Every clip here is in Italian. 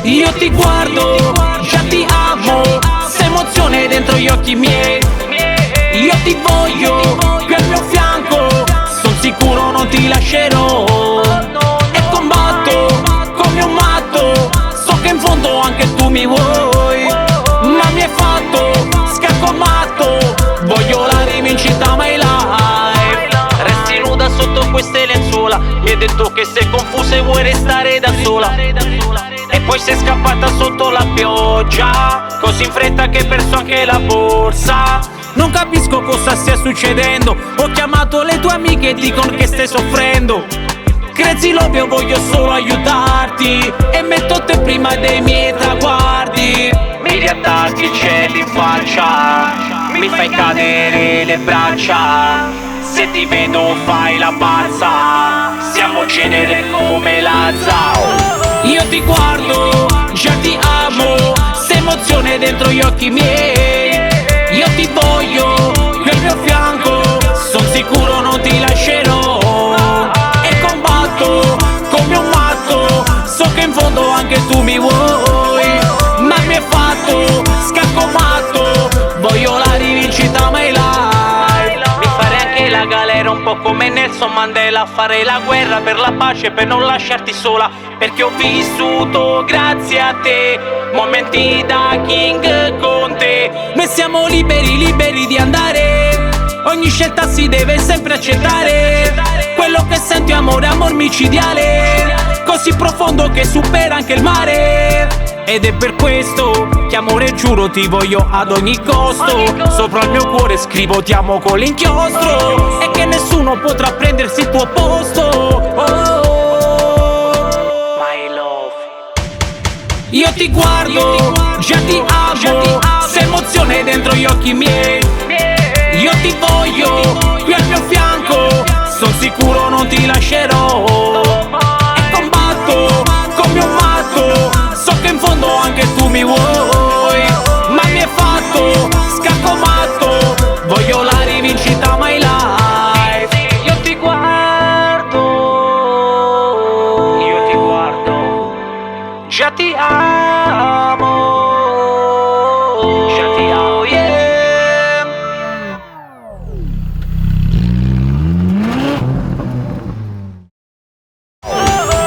Io ti guardo, già ti amo, sei emozione dentro gli occhi miei. Io ti voglio qui al mio fianco, son sicuro non ti lascerò. E combatto come un matto, so che in fondo anche tu mi vuoi. Ma mi hai fatto scacco matto, voglio la rivincita my life. Resti nuda sotto queste lenzuola, mi hai detto che sei confusa e vuoi restare da sola. E poi sei scappata sotto la pioggia, così in fretta che hai perso anche la borsa. Non capisco cosa stia succedendo, ho chiamato le tue amiche e dicono che stai soffrendo. Crazy Love, io voglio solo aiutarti e metto te prima dei miei traguardi. Mi riattacchi il cielo in faccia, mi fai cadere le braccia. Se ti vedo fai la pazza, siamo genere come la Zao. Io ti guardo, già ti amo, sei emozione dentro gli occhi miei. Io ti voglio qui al mio fianco, son sicuro non ti lascerò. E combatto come un matto, so che in fondo anche tu mi vuoi. Ma mi hai fatto scacco matto, voglio la rivincita my life. Mi farei anche la galera un po' come Nelson Mandela, farei la guerra per la pace, per non lasciarti sola. Perché ho vissuto grazie a te momenti da king con te. Noi siamo liberi, liberi di andare, ogni scelta si deve sempre accettare. Quello che senti è amore, amor micidiale, così profondo che supera anche il mare. Ed è per questo che amore giuro ti voglio ad ogni costo. Sopra il mio cuore scrivo ti amo con l'inchiostro, e che nessuno potrà prendersi il tuo posto. Io ti guardo, già ti amo, sei emozione dentro gli occhi miei. Io ti voglio qui al mio fianco, son sicuro non ti lascerò. E combatto come un matto, so che in fondo anche tu mi vuoi. Ma mi hai fatto scacco matto, voglio la rivincita my life. Io ti guardo, già ti amo, yeah.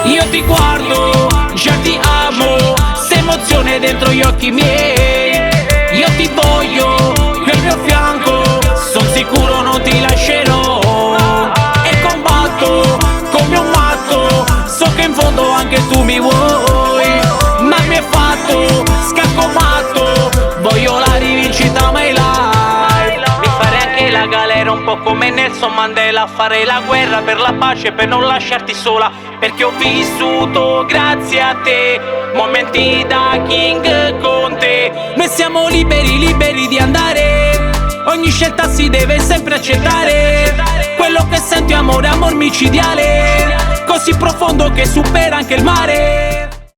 Io ti guardo, già ti amo, sei emozione dentro gli occhi miei. Io ti voglio qui al mio fianco, son sicuro non ti lascerò. E combatto come un matto, so che in fondo anche tu mi vuoi. Ma mi hai fatto scacco matto, voglio la rivincita my life. Mi farei anche la galera un po' come Nelson Mandela, farei la guerra per la pace, per non lasciarti sola. Perché ho vissuto grazie a te momenti da king con te. Noi siamo liberi, liberi di andare, ogni scelta si deve sempre accettare. Quello che senti è amore, amor micidiale, così profondo che supera anche il mare.